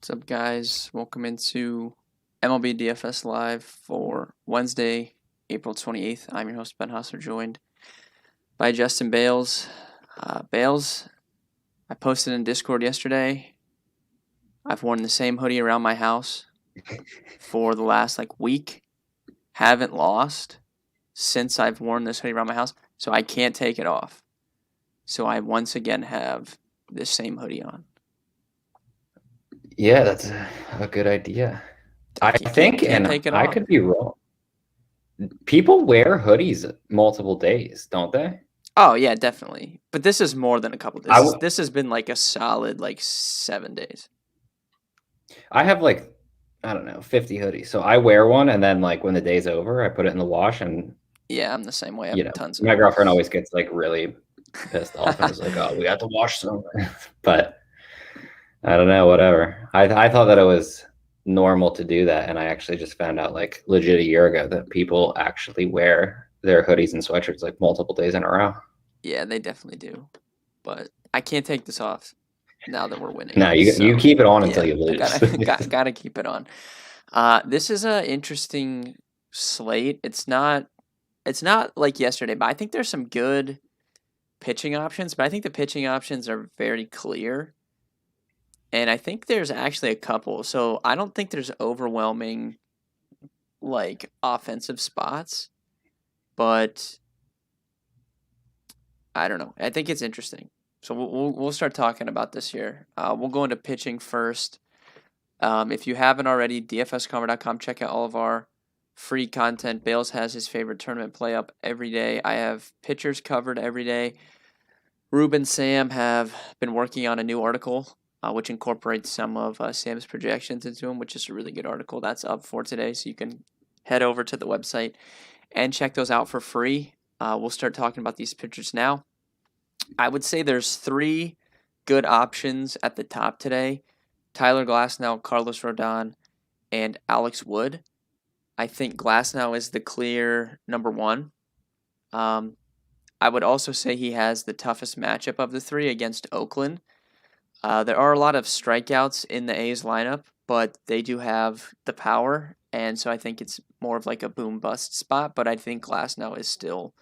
What's up, guys? Welcome into MLB DFS Live for Wednesday, April 28th. I'm your host, Ben Husser, joined by Justin Bales. Bales, I posted in Discord yesterday. I've worn the same hoodie around my house for the last week. Haven't lost since I've worn this hoodie around my house, so I can't take it off. So I once again have this same hoodie on. Yeah, that's a good idea. I think, Can't and take it I off. could be wrong. People wear hoodies multiple days, don't they? Oh yeah, definitely. But this is more than a couple. I This has been a solid 7 days. I have I don't know, 50 hoodies. So I wear one and then when the day's over, I put it in the wash and Yeah, I'm the same way. I have tons of my girlfriend hoodies. always gets really pissed off and is like, "Oh, we have to wash some." But I don't know, whatever. I thought that it was normal to do that, and I actually just found out legit a year ago that people actually wear their hoodies and sweatshirts multiple days in a row. Yeah, they definitely do. But I can't take this off now that we're winning. No, you So keep it on until yeah, you I lose. gotta keep it on. This is a interesting slate. It's not like yesterday, but I think there's some good pitching options. But I think the pitching options are very clear. And I think there's actually a couple. So I don't think there's overwhelming offensive spots, but I don't know. I think it's interesting. So we'll start talking about this here. We'll go into pitching first. If you haven't already, dfscover.com. Check out all of our free content. Bales has his favorite tournament play up every day. I have pitchers covered every day. Ruben and Sam have been working on a new article, which incorporates some of Sam's projections into them, which is a really good article. That's up for today, so you can head over to the website and check those out for free. We'll start talking about these pitchers now. I would say there's three good options at the top today: Tyler Glasnow, Carlos Rodon, and Alex Wood. I think Glasnow is the clear number one. I would also say he has the toughest matchup of the three against Oakland. There are a lot of strikeouts in the A's lineup, but they do have the power, and so I think it's more of a boom bust spot. But I think Glasnow is still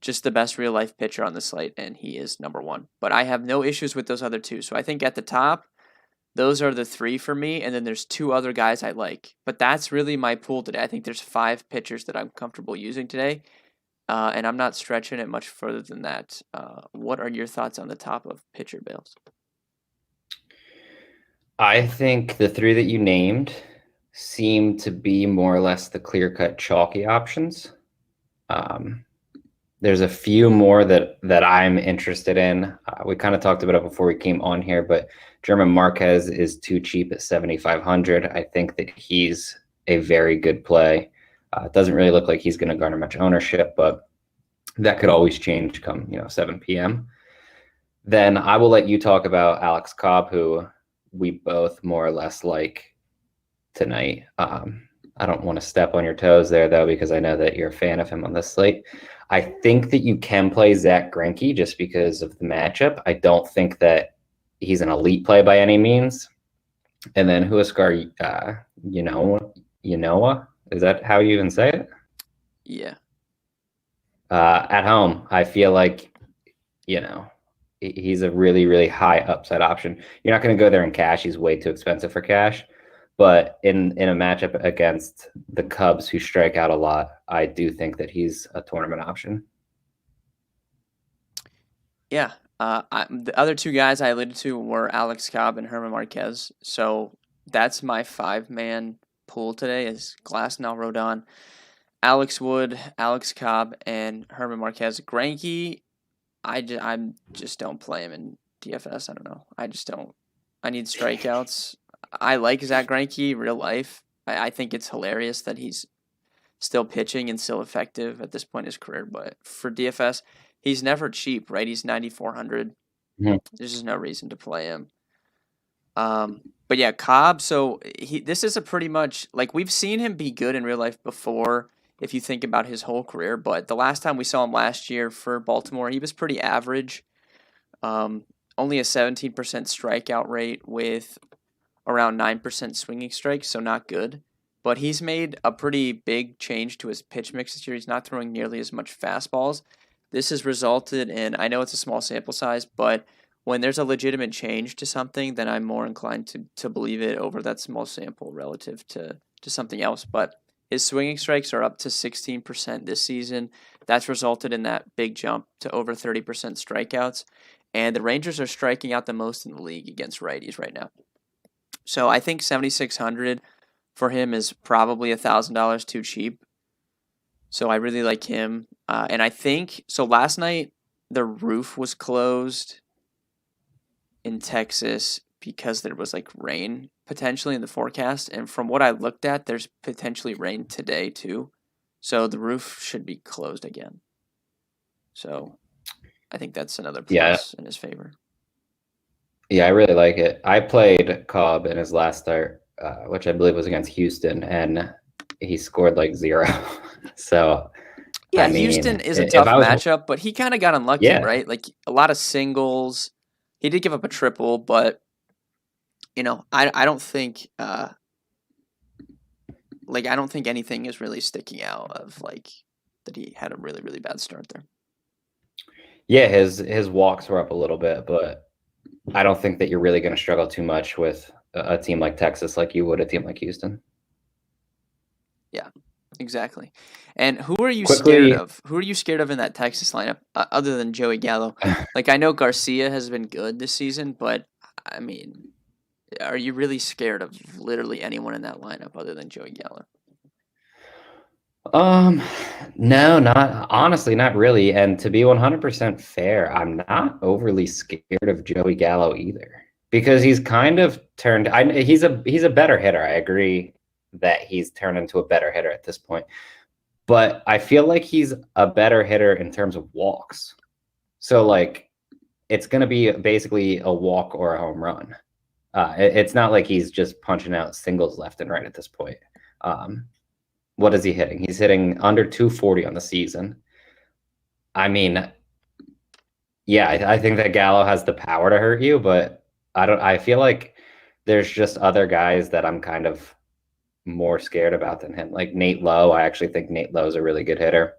just the best real life pitcher on the slate, and he is number one. But I have no issues with those other two. So I think at the top, those are the three for me, and then there's two other guys I like. But that's really my pool today. I think there's five pitchers that I'm comfortable using today, and I'm not stretching it much further than that. What are your thoughts on the top of pitcher Bales? I think the three that you named seem to be more or less the clear-cut chalky options. There's a few more that I'm interested in. We kind of talked about it before we came on here, but German Marquez is too cheap at 7,500. I think that he's a very good play. It doesn't really look like he's going to garner much ownership, but that could always change come 7 p.m. Then I will let you talk about Alex Cobb, who we both more or less like tonight. I don't want to step on your toes there, though, because I know that you're a fan of him on this slate. I think that you can play Zach Greinke just because of the matchup. I don't think that he's an elite play by any means. And then Huascar, Ynoa, is that how you even say it? Yeah. At home, I feel like, he's a really, really high upside option. You're not going to go there in cash. He's way too expensive for cash. But in a matchup against the Cubs, who strike out a lot, I do think that he's a tournament option. Yeah. The other two guys I alluded to were Alex Cobb and Herman Marquez. So that's my five-man pool today is Glasnow, Rodon, Alex Wood, Alex Cobb, and Herman Marquez. Greinke, I just don't play him in DFS. I don't know. I just don't. I need strikeouts. I like Zach Greinke real life. I think it's hilarious that he's still pitching and still effective at this point in his career. But for DFS, he's never cheap, right? He's 9,400. Mm-hmm. There's just no reason to play him. But yeah, Cobb. So this is a pretty much we've seen him be good in real life before. If you think about his whole career, but the last time we saw him last year for Baltimore, he was pretty average. Only a 17% strikeout rate with around 9% swinging strikes, so not good. But he's made a pretty big change to his pitch mix this year. He's not throwing nearly as much fastballs. This has resulted in, I know it's a small sample size, but when there's a legitimate change to something, then I'm more inclined to believe it over that small sample relative to something else. But his swinging strikes are up to 16% this season. That's resulted in that big jump to over 30% strikeouts. And the Rangers are striking out the most in the league against righties right now. So I think 7,600 for him is probably $1,000 too cheap. So I really like him. And I think, so last night the roof was closed in Texas because there was like rain potentially in the forecast. And from what I looked at, there's potentially rain today too. So the roof should be closed again. So I think that's another plus in his favor. Yeah, I really like it. I played Cobb in his last start, which I believe was against Houston, and he scored like 0. So yeah, I mean, Houston is a tough matchup, but he kind of got unlucky, right? Like a lot of singles. He did give up a triple, but I don't think I don't think anything is really sticking out of like that he had a really, really bad start there. Yeah, his walks were up a little bit, but I don't think that you're really going to struggle too much with a team like Texas like you would a team like Houston. Yeah, exactly. And who are you scared of? Who are you scared of in that Texas lineup other than Joey Gallo? Like I know Garcia has been good this season, but I mean, are you really scared of literally anyone in that lineup other than Joey Gallo? No, not really. And to be 100% fair, I'm not overly scared of Joey Gallo either, because he's kind of turned. He's a better hitter. I agree that he's turned into a better hitter at this point, but I feel like he's a better hitter in terms of walks. So like, it's going to be basically a walk or a home run. It's not like he's just punching out singles left and right at this point. What is he hitting? He's hitting under 240 on the season. I mean, yeah, I think that Gallo has the power to hurt you, but I feel like there's just other guys that I'm kind of more scared about than him. Like Nate Lowe. I actually think Nate Lowe is a really good hitter.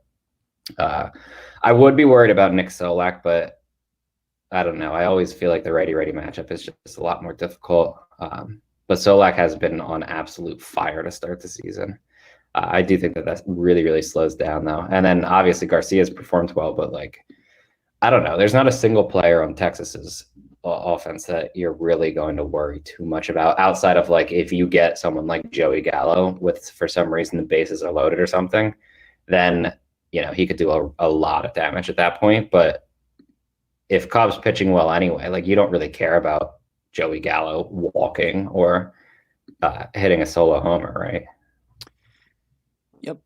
I would be worried about Nick Solak, but I don't know. I always feel like the righty-righty matchup is just a lot more difficult. But Solak has been on absolute fire to start the season. I do think that really, really slows down, though. And then, obviously, Garcia's performed well, but, like, I don't know. There's not a single player on Texas's offense that you're really going to worry too much about, outside of, like, if you get someone like Joey Gallo with, for some reason, the bases are loaded or something, then, he could do a lot of damage at that point. But if Cobb's pitching well anyway, like, you don't really care about Joey Gallo walking or hitting a solo homer, right? Yep.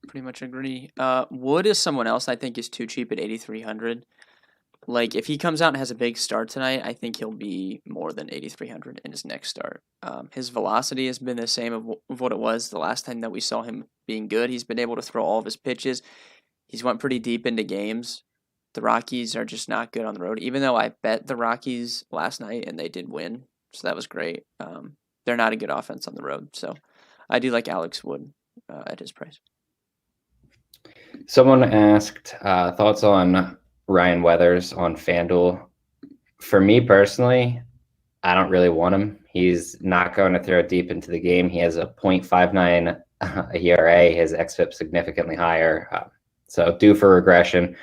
Pretty much agree. Wood is someone else I think is too cheap at 8,300. Like, if he comes out and has a big start tonight, I think he'll be more than 8,300 in his next start. His velocity has been the same of what it was the last time that we saw him being good. He's been able to throw all of his pitches. He's went pretty deep into games. The Rockies are just not good on the road, even though I bet the Rockies last night and they did win, so that was great. They're not a good offense on the road, so I do like Alex Wood at his price. Someone asked thoughts on Ryan Weathers on FanDuel. For me personally, I don't really want him. He's not going to throw deep into the game. He has a .59 ERA. His xFIP significantly higher, so due for regression.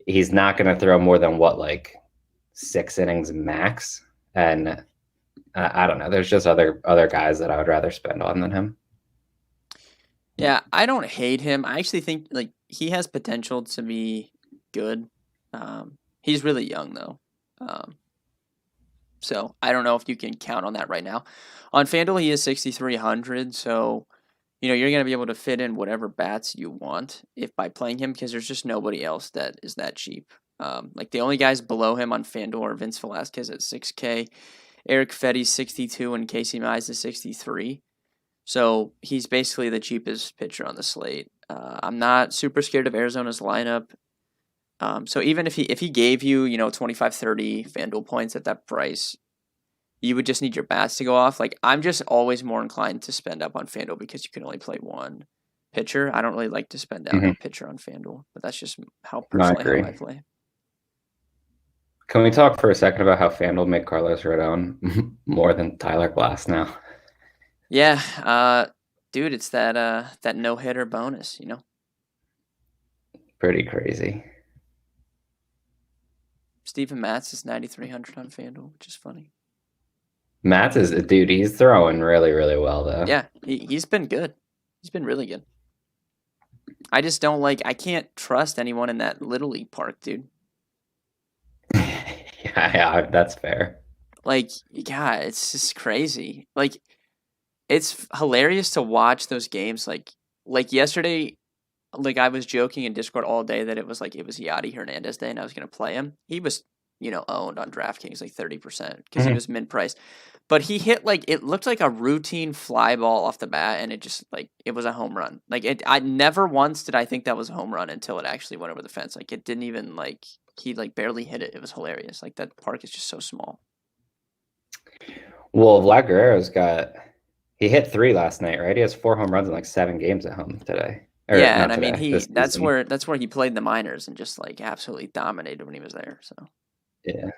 He's not going to throw more than like 6 innings max, and I don't know. There's just other guys that I would rather spend on than him. Yeah, I don't hate him. I actually think like he has potential to be good. He's really young though, so I don't know if you can count on that right now. On FanDuel, he is 6,300, so you're gonna be able to fit in whatever bats you want if by playing him, because there's just nobody else that is that cheap. Like the only guys below him on FanDuel are Vince Velasquez at 6K, Eric Fetty's 62, and Casey Mize is 63. So he's basically the cheapest pitcher on the slate. I'm not super scared of Arizona's lineup. So even if he gave you 25, 30 FanDuel points at that price, you would just need your bats to go off. Like, I'm just always more inclined to spend up on FanDuel because you can only play one pitcher. I don't really like to spend down Hmm. a pitcher on FanDuel, but that's just how No, I personally how agree. I play. Can we talk for a second about how FanDuel made Carlos Rodon more than Tyler Glass now? Yeah, dude, it's that no hitter bonus, you know. Pretty crazy. Steven Matz is 9,300 on FanDuel, which is funny. Matt is dude. He's throwing really, really well though. Yeah, he's been good. He's been really good. I just don't like. I can't trust anyone in that Little League park, dude. Yeah, that's fair. Like, yeah, it's just crazy. Like, it's hilarious to watch those games. Like yesterday, like I was joking in Discord all day that it was Yadi Hernandez day and I was gonna play him. He was, owned on DraftKings like 30% because he Mhm. was min priced. But he hit like it looked like a routine fly ball off the bat and it just like it was a home run. Like I never once did I think that was a home run until it actually went over the fence. Like it didn't even like he like barely hit it. It was hilarious. Like that park is just so small. Well, Vlad Guerrero's got he hit three last night, right? He has 4 home runs in like 7 games at home today, or Yeah, and not I mean today, he this season. that's where he played in the minors and just like absolutely dominated when he was there. So Yeah.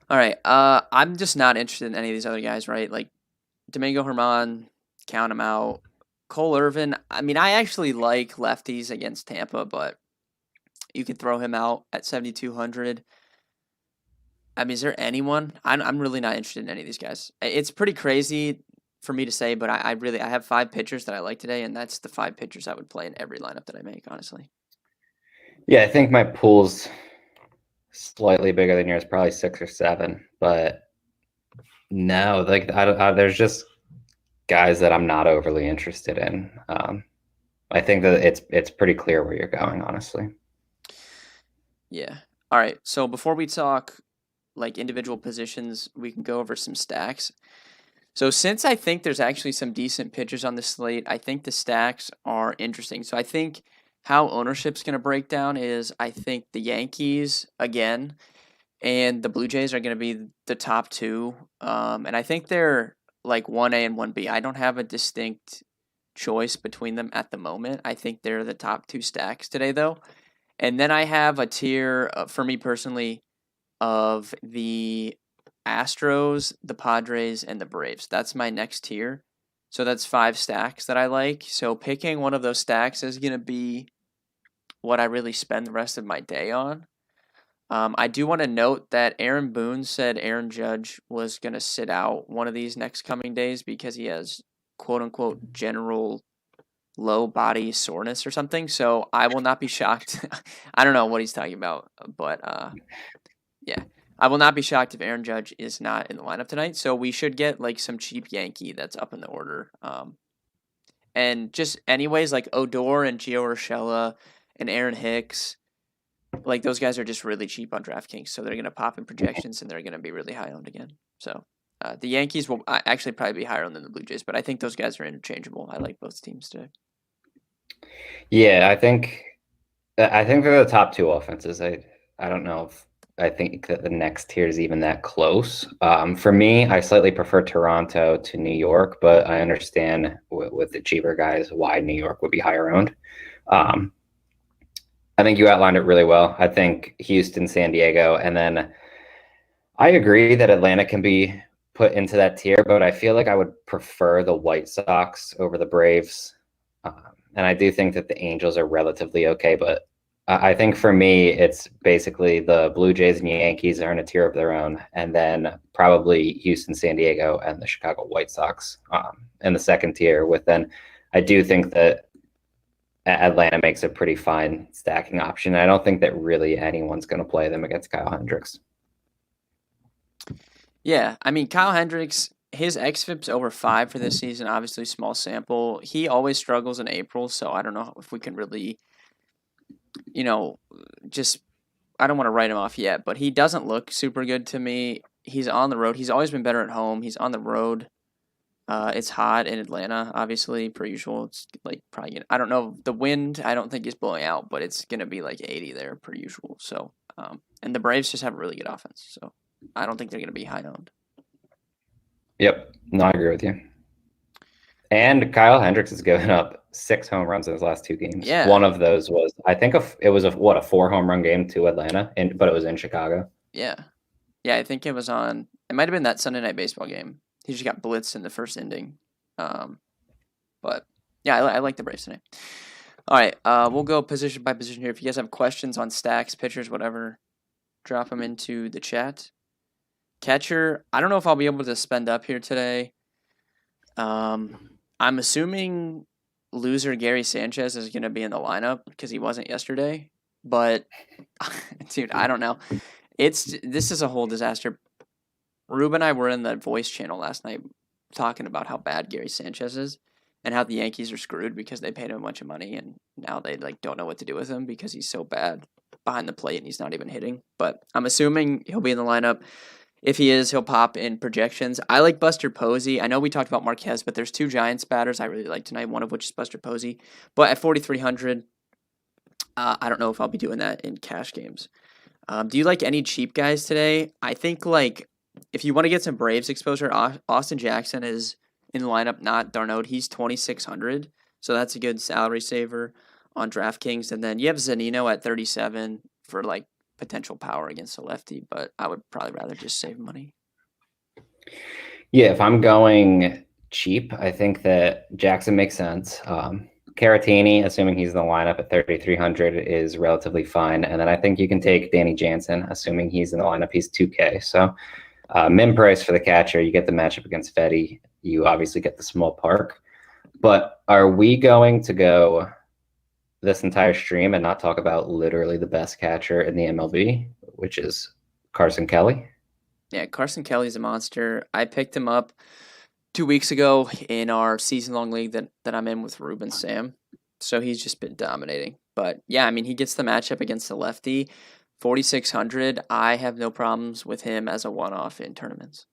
all right. I'm just not interested in any of these other guys, right? Like Domingo Herman, count him out. Cole Irvin. I mean, I actually like lefties against Tampa, but you could throw him out at 7,200. I mean, is there anyone? I'm really not interested in any of these guys. It's pretty crazy for me to say, but I have 5 pitchers that I like today, and that's the 5 pitchers I would play in every lineup that I make, honestly. Yeah, I think my pool's slightly bigger than yours, probably 6 or 7. But no, like there's just guys that I'm not overly interested in. I think that it's pretty clear where you're going, honestly. Yeah. All right. So before we talk like individual positions, we can go over some stacks. So since I think there's actually some decent pitchers on the slate, I think the stacks are interesting. So I think how ownership's going to break down is I think the Yankees again and the Blue Jays are going to be the top two. And I think they're like 1A and 1B. I don't have a distinct choice between them at the moment. I think they're the top two stacks today, though. And then I have a tier for me personally of the Astros, the Padres, and the Braves. That's my next tier. So that's 5 stacks that I like. So picking one of those stacks is going to be what I really spend the rest of my day on. I do want to note that Aaron Boone said Aaron Judge was going to sit out one of these next coming days because he has quote unquote general low body soreness or something. So I will not be shocked. I don't know what he's talking about, but yeah. I will not be shocked if Aaron Judge is not in the lineup tonight. So we should get like some cheap Yankee that's up in the order. And just anyways, like Odor and Gio Urshela and Aaron Hicks, like those guys are just really cheap on DraftKings. So they're gonna pop in projections and they're gonna be really high owned again. So the Yankees will actually probably be higher owned than the Blue Jays, but I think those guys are interchangeable. I like both teams today. Yeah, I think they're the top two offenses. I don't know if I think that the next tier is even that close. For me, I slightly prefer Toronto to New York, but I understand with the cheaper guys why New York would be higher owned. Um, I think you outlined it really well. I think Houston, San Diego, and then I agree that Atlanta can be put into that tier, but I feel like I would prefer the White Sox over the Braves. And I do think that the Angels are relatively okay, but I think for me, it's basically the Blue Jays and Yankees are in a tier of their own, and then probably Houston, San Diego, and the Chicago White Sox in the second tier. With then, I do think that Atlanta makes a pretty fine stacking option. I don't think that really anyone's going to play them against Kyle Hendricks. Yeah, I mean Kyle Hendricks, his xFIP's over 5 for this season. Obviously, small sample. He always struggles in April, so I don't know if we can really, you know, just I don't want to write him off yet, but he doesn't look super good to me. He's on the road. He's always been better at home. He's on the road. It's hot in Atlanta, obviously, per usual. It's like probably I don't know the wind. I don't think is blowing out, but it's gonna be like 80 there per usual. So And the Braves just have a really good offense, so I don't think they're going to be high owned. Yep. No, I agree with you. And Kyle Hendricks has given up 6 home runs in his last 2 games. Yeah. One of those was, I think, it was a 4 home run game to Atlanta, but it was in Chicago. Yeah. Yeah, I think it was on. It might have been that Sunday Night Baseball game. He just got blitzed in the first inning. But yeah, I like the Braves today. All right, we'll go position by position here. If you guys have questions on stacks, pitchers, whatever, drop them into the chat. Catcher, I don't know if I'll be able to spend up here today. I'm assuming loser Gary Sanchez is going to be in the lineup because he wasn't yesterday. But, dude, I don't know. This is a whole disaster. Rube and I were in the voice channel last night talking about how bad Gary Sanchez is and how the Yankees are screwed because they paid him a bunch of money and now they don't know what to do with him because he's so bad behind the plate and he's not even hitting. But I'm assuming he'll be in the lineup. If he is, he'll pop in projections. I like Buster Posey. I know we talked about Marquez, but there's 2 Giants batters I really like tonight, one of which is Buster Posey. But at 4,300, I don't know if I'll be doing that in cash games. Do you like any cheap guys today? I think, if you want to get some Braves exposure, Austin Jackson is in the lineup, not Darnold. He's 2,600, so that's a good salary saver on DraftKings. And then you have Zanino at 37 for, potential power against a lefty, but I would probably rather just save money. Yeah, if I'm going cheap, I think that Jackson makes sense. Caratini, assuming he's in the lineup at 3,300, is relatively fine. And then I think you can take Danny Jansen, assuming he's in the lineup. He's 2K. So min price for the catcher, you get the matchup against Fetty. You obviously get the small park. But are we going to go this entire stream and not talk about literally the best catcher in the MLB, which is Carson Kelly? Yeah, Carson Kelly's a monster. I picked him up 2 weeks ago in our season-long league that I'm in with Ruben Sam. So he's just been dominating. But yeah, I mean, he gets the matchup against the lefty. 4,600, I have no problems with him as a one-off in tournaments.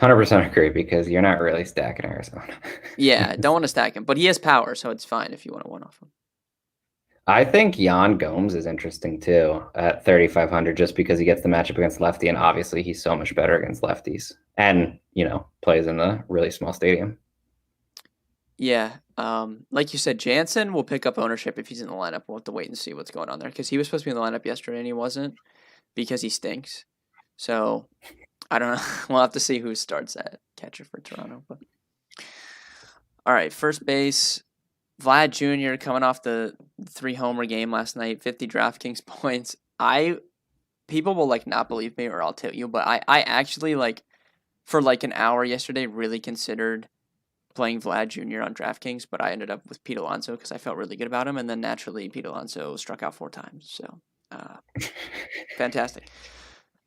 100% agree because you're not really stacking Arizona. Yeah, don't want to stack him, but he has power, so it's fine if you want to one-off him. I think Yan Gomes is interesting too at 3,500 just because he gets the matchup against lefty, and obviously he's so much better against lefties and, plays in a really small stadium. Yeah, like you said, Jansen will pick up ownership if he's in the lineup. We'll have to wait and see what's going on there because he was supposed to be in the lineup yesterday and he wasn't because he stinks. So I don't know. We'll have to see who starts at catcher for Toronto. But all right, first base, Vlad Jr. coming off the 3-homer game last night, 50 DraftKings points. People will not believe me, or I'll tell you, but I actually for an hour yesterday really considered playing Vlad Jr. on DraftKings, but I ended up with Pete Alonso because I felt really good about him, and then naturally Pete Alonso struck out 4 times. So fantastic.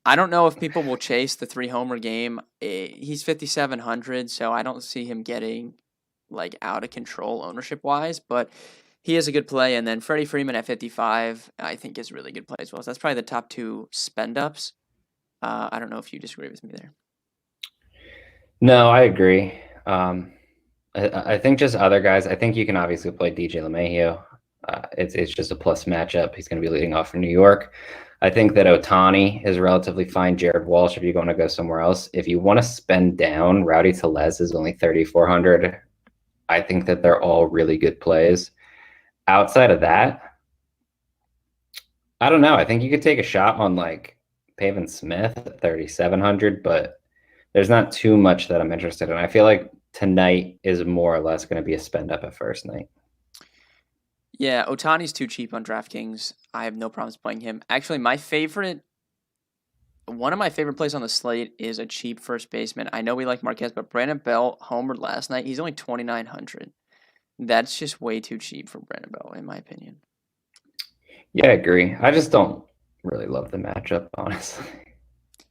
I don't know if people will chase the 3-homer game. He's 5,700, so I don't see him getting out of control ownership wise, but he is a good play. And then Freddie Freeman at 55, I think is a really good play as well. So that's probably the top 2 spend ups. I don't know if you disagree with me there. No, I agree. I think just other guys. I think you can obviously play DJ LeMahieu. It's just a plus matchup. He's going to be leading off for New York. I think that Ohtani is relatively fine. Jared Walsh, if you're going to go somewhere else. If you want to spend down, Rowdy Tellez is only 3,400. I think that they're all really good plays. Outside of that, I don't know. I think you could take a shot on Pavin Smith at 3,700, but there's not too much that I'm interested in. I feel like tonight is more or less going to be a spend up at first night. Yeah, Ohtani's too cheap on DraftKings. I have no problems playing him. Actually, one of my favorite plays on the slate is a cheap first baseman. I know we like Marquez, but Brandon Bell homered last night. He's only 2,900. That's just way too cheap for Brandon Bell, in my opinion. Yeah, I agree. I just don't really love the matchup, honestly.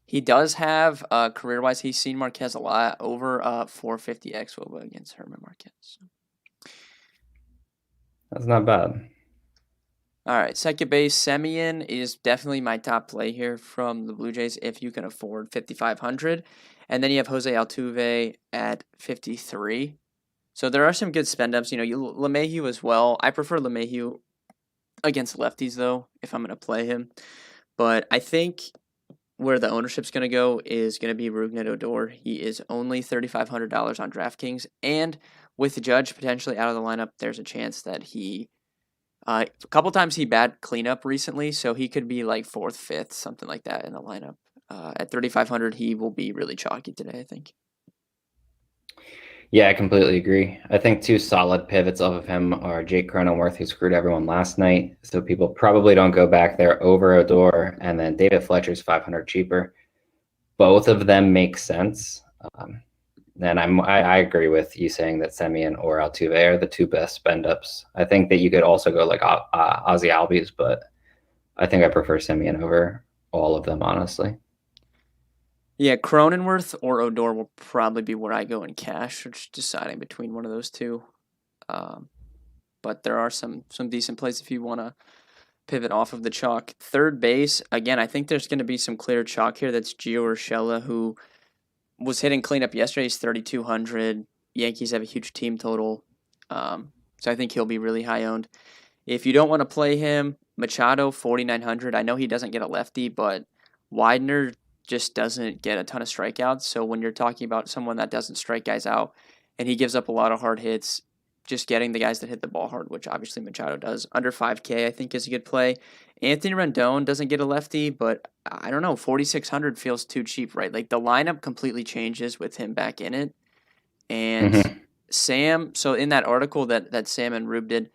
He does have, career-wise, he's seen Marquez a lot, over 450 xWOBA against Herman Marquez. So. That's not bad. All right, second base, Semien is definitely my top play here from the Blue Jays if you can afford 5,500. And then you have Jose Altuve at 53. So there are some good spend ups. LeMahieu as well. I prefer LeMahieu against lefties, though, if I'm going to play him. But I think where the ownership's going to go is going to be Rougned Odor. He is only $3,500 on DraftKings. And with the Judge potentially out of the lineup, there's a chance that a couple times he bat cleanup recently, so he could be like fourth, fifth, something like that in the lineup. At 3,500, he will be really chalky today, I think. Yeah, I completely agree. I think two solid pivots off of him are Jake Cronenworth, who screwed everyone last night. So people probably don't go back there over Odor. And then David Fletcher's 500 cheaper. Both of them make sense. And I agree with you saying that Semien or Altuve are the two best spend ups. I think that you could also go like Ozzy Albies, but I think I prefer Semien over all of them, honestly. Yeah, Cronenworth or Odor will probably be where I go in cash, or just deciding between one of those two. But there are some decent plays if you want to pivot off of the chalk. Third base, again, I think there's going to be some clear chalk here. That's Gio Urshela, who was hitting cleanup yesterday. He's 3,200. Yankees have a huge team total. So I think he'll be really high owned. If you don't want to play him, Machado, 4,900. I know he doesn't get a lefty, but Widener just doesn't get a ton of strikeouts. So when you're talking about someone that doesn't strike guys out and he gives up a lot of hard hits, just getting the guys that hit the ball hard, which obviously Machado does, under 5K, I think is a good play. Anthony Rendon doesn't get a lefty, but I don't know, 4,600 feels too cheap, right? Like the lineup completely changes with him back in it. And Sam, so in that article that Sam and Rube did,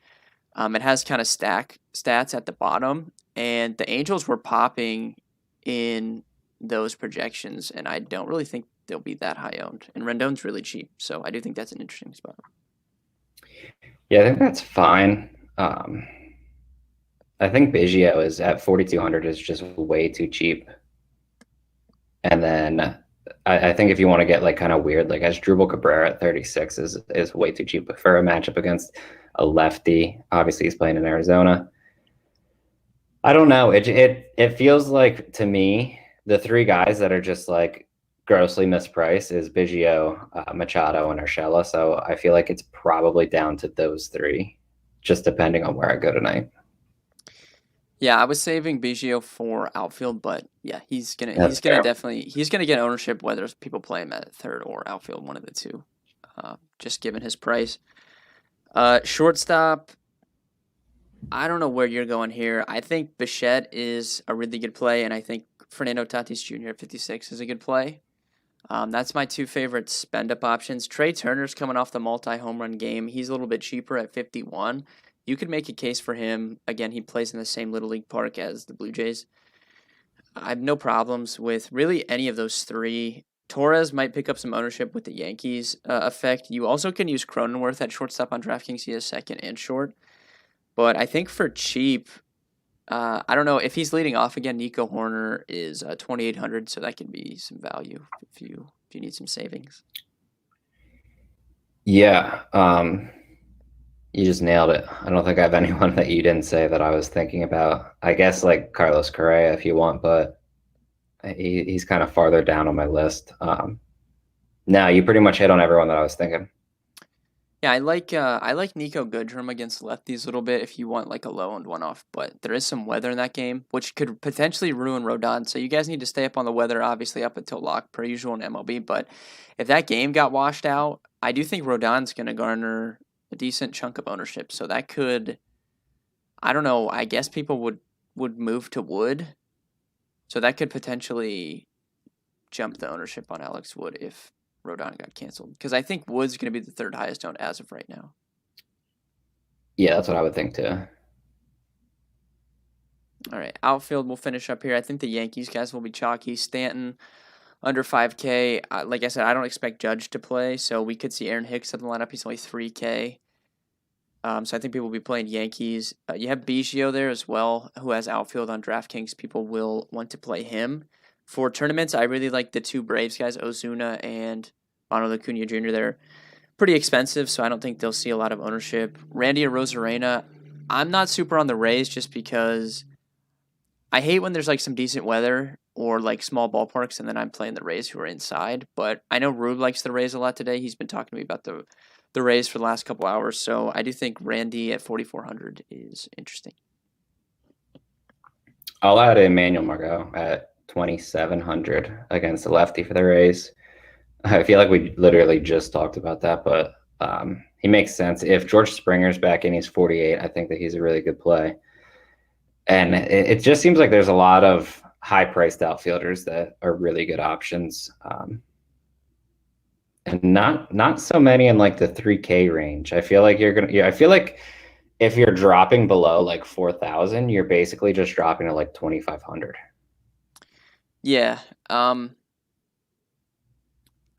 it has kind of stack stats at the bottom, and the Angels were popping in those projections, and I don't really think they'll be that high owned. And Rendon's really cheap, so I do think that's an interesting spot. Yeah, I think that's fine. I think Biggio is at 4,200 is just way too cheap. And then I think if you want to get like kind of weird, like Asdrubal Cabrera at 36 is way too cheap for a matchup against a lefty. Obviously, he's playing in Arizona. I don't know. It feels like to me the three guys that are just like grossly mispriced is Biggio, Machado, and Urshela. So I feel like it's probably down to those three, just depending on where I go tonight. Yeah, I was saving Biggio for outfield, but yeah, he's gonna get ownership whether people play him at third or outfield, one of the two. Just given his price. Shortstop, I don't know where you're going here. I think Bichette is a really good play, and I think Fernando Tatis Jr. at 56 is a good play. That's my two favorite spend-up options. Trey Turner's coming off the multi-home run game. He's a little bit cheaper at 51. You could make a case for him. Again, he plays in the same Little League park as the Blue Jays. I have no problems with really any of those three. Torres might pick up some ownership with the Yankees effect. You also can use Cronenworth at shortstop on DraftKings. He has second and short. But I think for cheap, I don't know if he's leading off again. Nico Horner is 2,800, so that can be some value if you need some savings. Yeah, you just nailed it. I don't think I have anyone that you didn't say that I was thinking about. I guess like Carlos Correa if you want, but he's kind of farther down on my list. No, you pretty much hit on everyone that I was thinking. Yeah, I like Nico Goodrum against lefties a little bit if you want like a low and one off, but there is some weather in that game, which could potentially ruin Rodon. So you guys need to stay up on the weather, obviously up until lock per usual in MLB. But if that game got washed out, I do think Rodon's going to garner a decent chunk of ownership. So that could, I don't know, I guess people would move to Wood. So that could potentially jump the ownership on Alex Wood if Rodon got canceled, because I think Wood's going to be the third highest owned as of right now. Yeah, that's what I would think too. All right, outfield, we'll finish up here. I think the Yankees guys will be chalky. Stanton, under 5K. Like I said, I don't expect Judge to play, so we could see Aaron Hicks in the lineup. He's only 3K. So I think people will be playing Yankees. You have Biggio there as well, who has outfield on DraftKings. People will want to play him. For tournaments, I really like the two Braves guys, Ozuna and Ronald Acuna Jr. They're pretty expensive, so I don't think they'll see a lot of ownership. Randy Arozarena, I'm not super on the Rays just because I hate when there's like some decent weather or like small ballparks and then I'm playing the Rays who are inside. But I know Rube likes the Rays a lot today. He's been talking to me about the Rays for the last couple hours, so I do think Randy at 4,400 is interesting. I'll add Emmanuel Margot at 2,700 against the lefty for the Rays. I feel like we literally just talked about that, but he makes sense. If George Springer's back and he's 48, I think that he's a really good play. And it just seems like there's a lot of high-priced outfielders that are really good options, and not so many in like the 3K range. I feel like you're gonna. Yeah, I feel like if you're dropping below like 4,000, you're basically just dropping to like 2,500. Yeah. I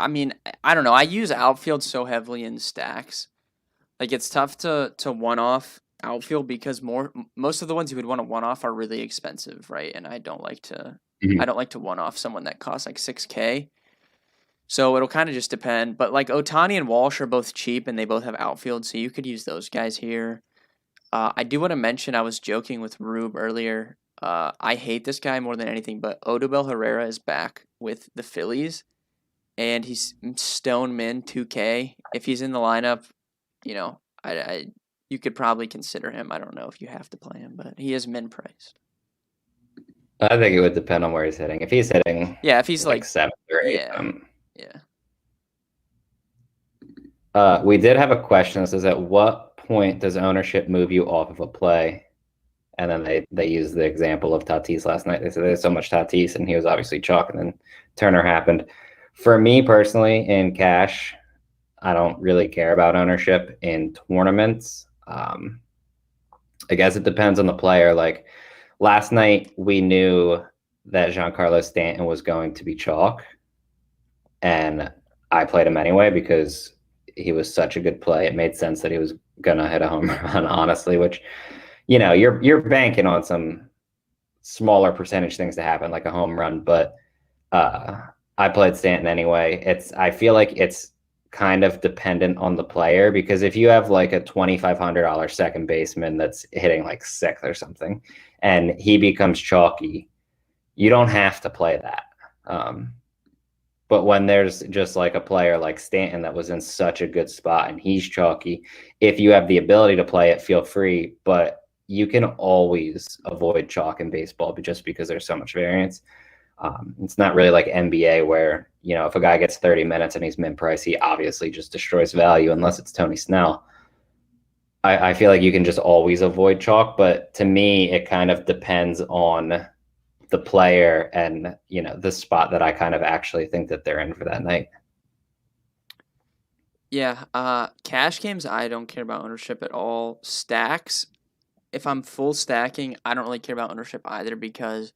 mean, I don't know. I use outfield so heavily in stacks. Like it's tough to one off outfield because most of the ones you would want to one off are really expensive, right? And I don't like to one off someone that costs like 6K. So it'll kind of just depend. But like Otani and Walsh are both cheap and they both have outfield, so you could use those guys here. I do want to mention I was joking with Rube earlier. I hate this guy more than anything, but Odubel Herrera is back with the Phillies, and he's stone min 2K. If he's in the lineup, I you could probably consider him. I don't know if you have to play him, but he is min priced. I think it would depend on where he's hitting. If he's hitting Yeah, if he's like like, seventh or eighth, yeah, yeah. we did have a question that says, at what point does ownership move you off of a play? And then they used the example of Tatis last night. They said there's so much Tatis, and he was obviously chalk, and then Turner happened. For me personally, in cash, I don't really care about ownership in tournaments. I guess it depends on the player. Like last night, we knew that Giancarlo Stanton was going to be chalk, and I played him anyway because he was such a good play. It made sense that he was gonna hit a home run, honestly, which you're banking on some smaller percentage things to happen, like a home run. But I played Stanton anyway. I feel like it's kind of dependent on the player, because if you have like a $2,500 second baseman that's hitting like sixth or something, and he becomes chalky, you don't have to play that. But when there's just like a player like Stanton that was in such a good spot and he's chalky, if you have the ability to play it, feel free. But you can always avoid chalk in baseball just because there's so much variance. It's not really like NBA where, if a guy gets 30 minutes and he's min price, he obviously just destroys value unless it's Tony Snell. I feel like you can just always avoid chalk, but to me, it kind of depends on the player and, the spot that I kind of actually think that they're in for that night. Yeah, cash games, I don't care about ownership at all. Stacks, if I'm full stacking, I don't really care about ownership either because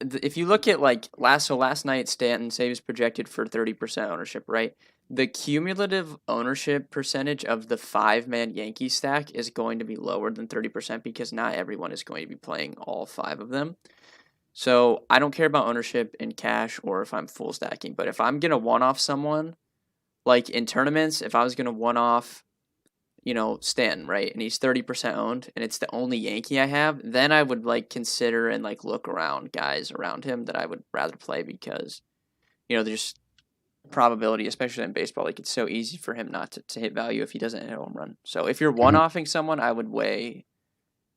if you look at like last night, Stanton say he was projected for 30% ownership, right? The cumulative ownership percentage of the 5-man Yankee stack is going to be lower than 30% because not everyone is going to be playing all 5 of them. So I don't care about ownership in cash or if I'm full stacking, but if I'm gonna one off someone, like in tournaments, if I was gonna one off, Stanton, right, and he's 30% owned, and it's the only Yankee I have, then I would like consider and like look around guys around him that I would rather play because, there's probability, especially in baseball, like it's so easy for him not to hit value if he doesn't hit a home run. So if you're one offing someone, I would weigh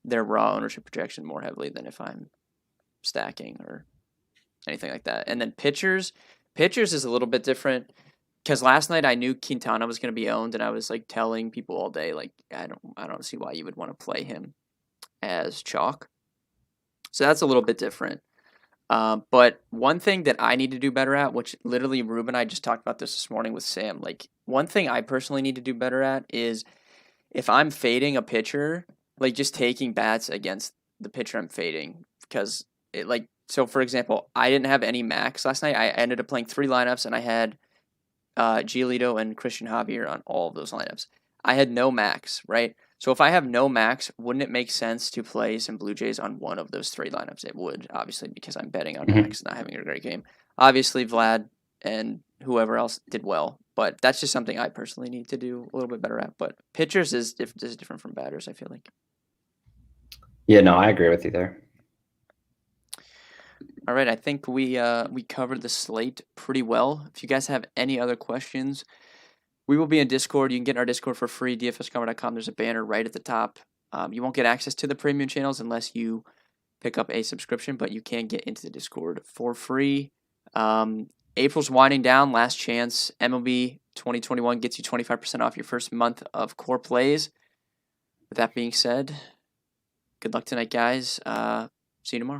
their raw ownership projection more heavily than if I'm stacking or anything like that. And then pitchers is a little bit different because last night I knew Quintana was going to be owned, and I was like telling people all day, like I don't see why you would want to play him as chalk. So that's a little bit different. But one thing that I need to do better at, which literally Ruben and I just talked about this morning with Sam, like one thing I personally need to do better at is if I'm fading a pitcher, like just taking bats against the pitcher I'm fading because it like so for example, I didn't have any max last night. I ended up playing 3 lineups and I had Giolito and Christian Javier on all of those lineups. I had no max, right? So if I have no max, wouldn't it make sense to play some Blue Jays on one of those 3 lineups? It would, obviously, because I'm betting on max not having a great game. Obviously, Vlad and whoever else did well, but that's just something I personally need to do a little bit better at. But pitchers is different from batters, I feel like. Yeah, no, I agree with you there. All right, I think we covered the slate pretty well. If you guys have any other questions, we will be in Discord. You can get in our Discord for free, dfscover.com. There's a banner right at the top. You won't get access to the premium channels unless you pick up a subscription, but you can get into the Discord for free. April's winding down. Last chance. MLB 2021 gets you 25% off your first month of core plays. With that being said, good luck tonight, guys. See you tomorrow.